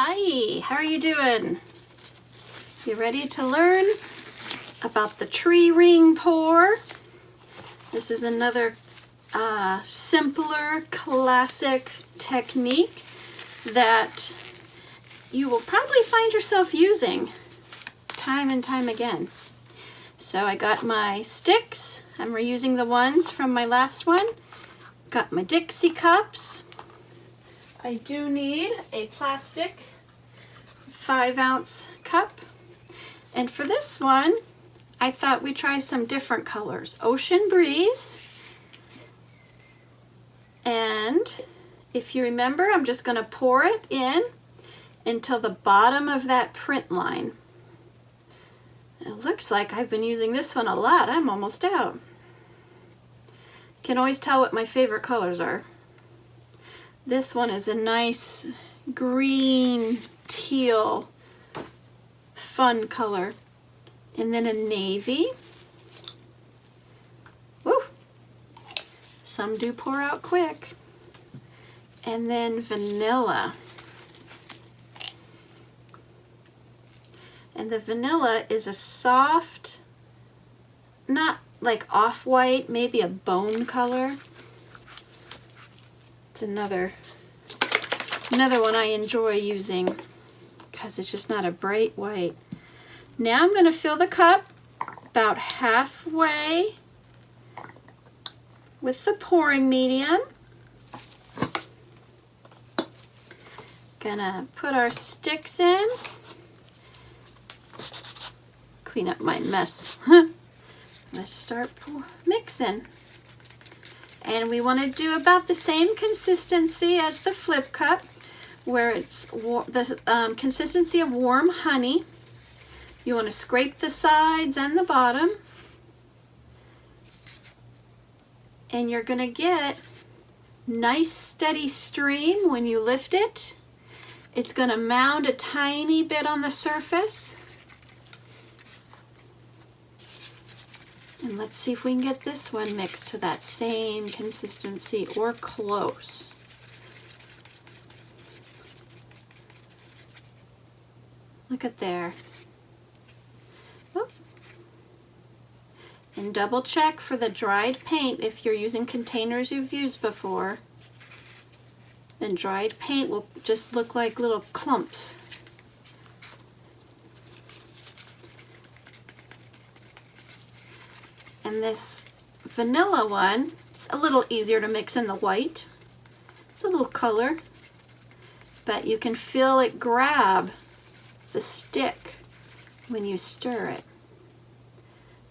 Hi, how are you doing? You ready to learn about the tree ring pour? This is another simpler, classic technique that you will probably find yourself using time and time again. So I got my sticks. I'm reusing the ones from my last one. Got my Dixie cups. I do need a plastic 5-ounce cup. And for this one, I thought we'd try some different colors. Ocean Breeze. And if you remember, I'm just going to pour it in until the bottom of that print line. It looks like I've been using this one a lot. I'm almost out. Can always tell what my favorite colors are. This one is a nice green, teal, fun color. And then a navy. Woo! Some do pour out quick. And then vanilla. And the vanilla is a soft, not like off-white, maybe a bone color. It's another one I enjoy using because it's just not a bright white. Now I'm going to fill the cup about halfway with the pouring medium. Gonna put our sticks in. Clean up my mess. Let's start mixing. And we want to do about the same consistency as the flip cup, where it's the consistency of warm honey. You want to scrape the sides and the bottom. And you're going to get nice steady stream when you lift it. It's going to mound a tiny bit on the surface. And let's see if we can get this one mixed to that same consistency or close. Look at there. Oh. And double check for the dried paint if you're using containers you've used before. Then dried paint will just look like little clumps. And this vanilla one, it's a little easier to mix in the white. It's a little color, but you can feel it grab the stick when you stir it.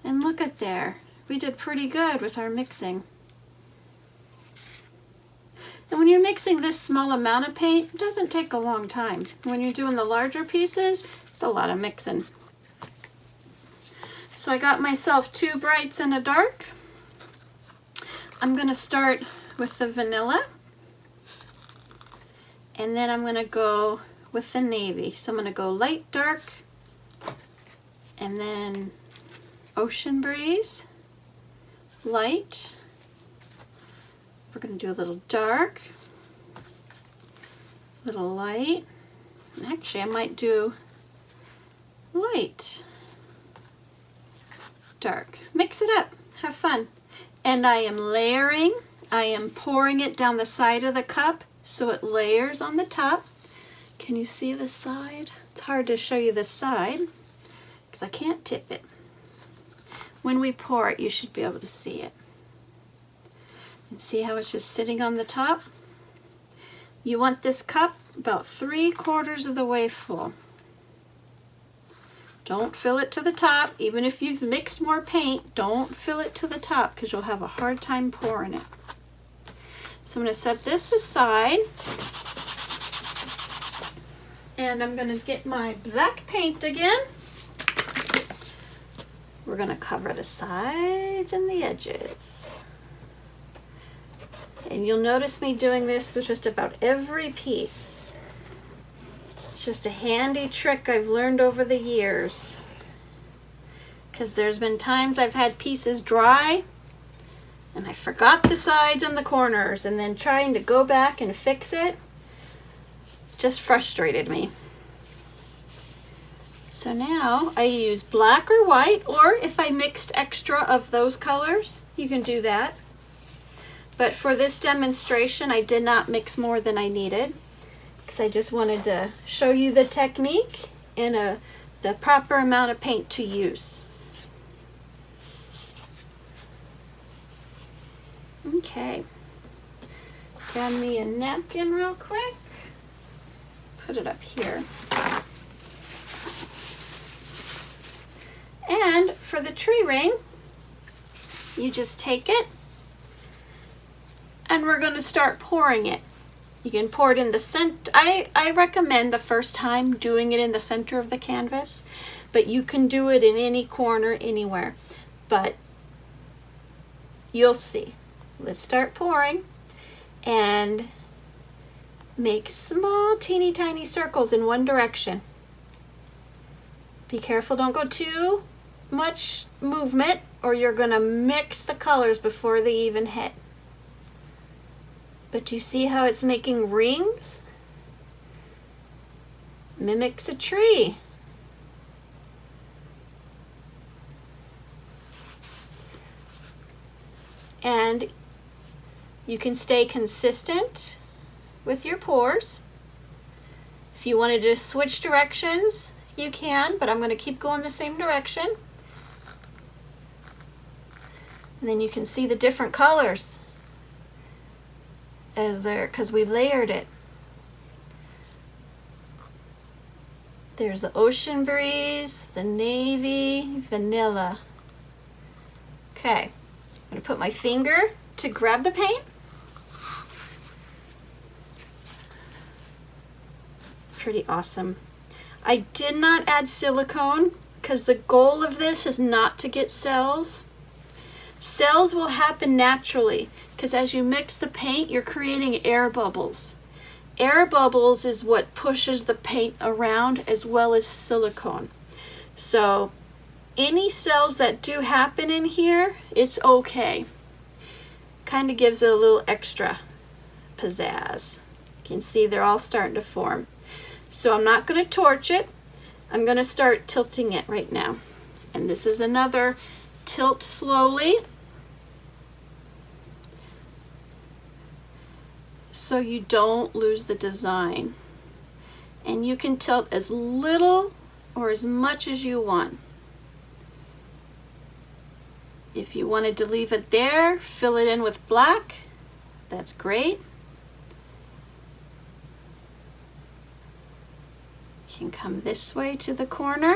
And look at there, we did pretty good with our mixing. And when you're mixing this small amount of paint, it doesn't take a long time. When you're doing the larger pieces, it's a lot of mixing. So I got myself 2 brights and a dark. I'm going to start with the vanilla. And then I'm going to go with the navy. So I'm going to go light, dark, and then Ocean Breeze, light. We're going to do a little dark, little light. Actually, I might do light, dark. Mix it up. Have fun. And I am layering. I am pouring it down the side of the cup so it layers on the top. Can you see the side? It's hard to show you the side because I can't tip it. When we pour it, you should be able to see it. And see how it's just sitting on the top? You want this cup about 3/4 of the way full. Don't fill it to the top. Even if you've mixed more paint, don't fill it to the top because you'll have a hard time pouring it. So I'm going to set this aside. And I'm going to get my black paint again. We're going to cover the sides and the edges. And you'll notice me doing this with just about every piece. It's just a handy trick I've learned over the years. Because there's been times I've had pieces dry and I forgot the sides and the corners, and then trying to go back and fix it just frustrated me. So now I use black or white, or if I mixed extra of those colors, you can do that. But for this demonstration, I did not mix more than I needed because I just wanted to show you the technique and the proper amount of paint to use. Okay, grab me a napkin real quick, put it up here. And for the tree ring, you just take it and we're going to start pouring it. You can pour it in the center. I recommend the first time doing it in the center of the canvas, but you can do it in any corner, anywhere. But you'll see. Let's start pouring and make small, teeny tiny circles in one direction. Be careful, don't go too much movement or you're going to mix the colors before they even hit. But do you see how it's making rings? Mimics a tree. And you can stay consistent with your pours. If you wanted to switch directions, you can, but I'm going to keep going the same direction. And then you can see the different colors as there, because we layered it. There's the ocean breeze, the navy, vanilla. Okay, I'm going to put my finger to grab the paint. Pretty awesome. I did not add silicone because the goal of this is not to get cells. Cells will happen naturally because as you mix the paint, you're creating air bubbles. Air bubbles is what pushes the paint around as well as silicone. So any cells that do happen in here, it's okay. Kind of gives it a little extra pizzazz. You can see they're all starting to form. So I'm not going to torch it. I'm going to start tilting it right now. And this is another tilt slowly. So you don't lose the design. And you can tilt as little or as much as you want. If you wanted to leave it there, fill it in with black, that's great. You can come this way to the corner.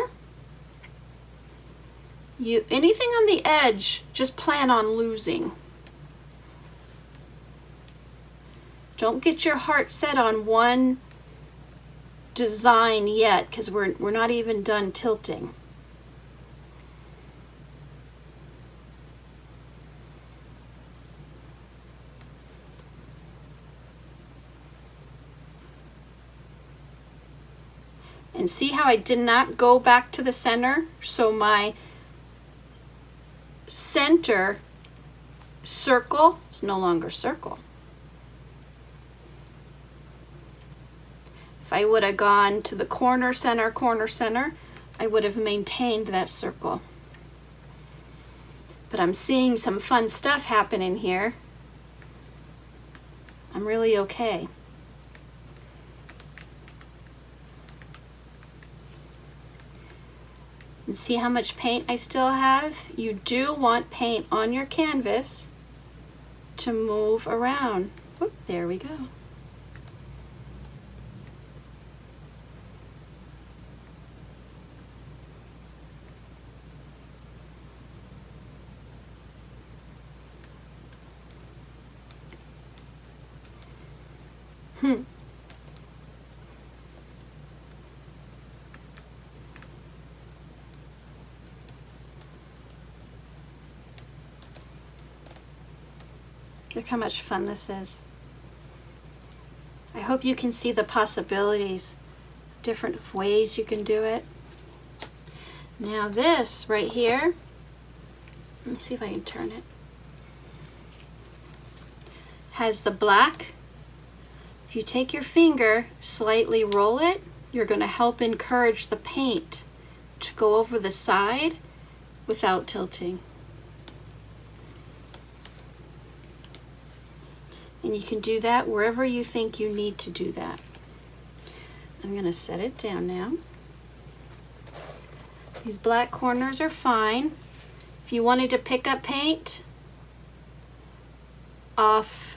Anything on the edge, just plan on losing. Don't get your heart set on one design yet, because we're not even done tilting. And see how I did not go back to the center? So my center circle is no longer circle. If I would have gone to the corner, center, I would have maintained that circle. But I'm seeing some fun stuff happen in here. I'm really okay. And see how much paint I still have? You do want paint on your canvas to move around. Whoop, there we go. Look how much fun this is. I hope you can see the possibilities, different ways you can do it. Now this right here, let me see if I can turn it, has the black. If you take your finger, slightly roll it, you're going to help encourage the paint to go over the side without tilting. And you can do that wherever you think you need to do that. I'm going to set it down now. These black corners are fine. If you wanted to pick up paint off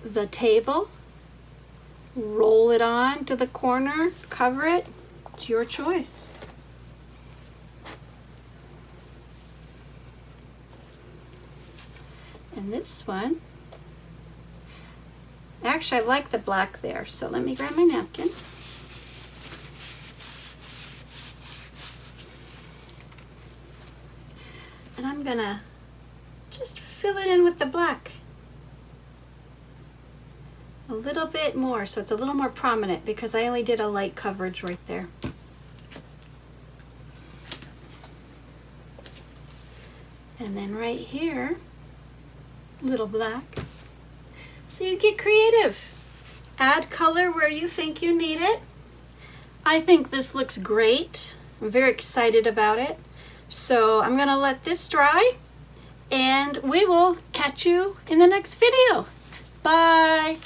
the table, roll it on to the corner, cover it. It's your choice. And this one, actually I like the black there, so let me grab my napkin. And I'm gonna just fill it in with the black. A little bit more, so it's a little more prominent because I only did a light coverage right there. And then right here, little black. So you get creative. Add color where you think you need it. I think this looks great. I'm very excited about it. So I'm gonna let this dry and we will catch you in the next video. Bye.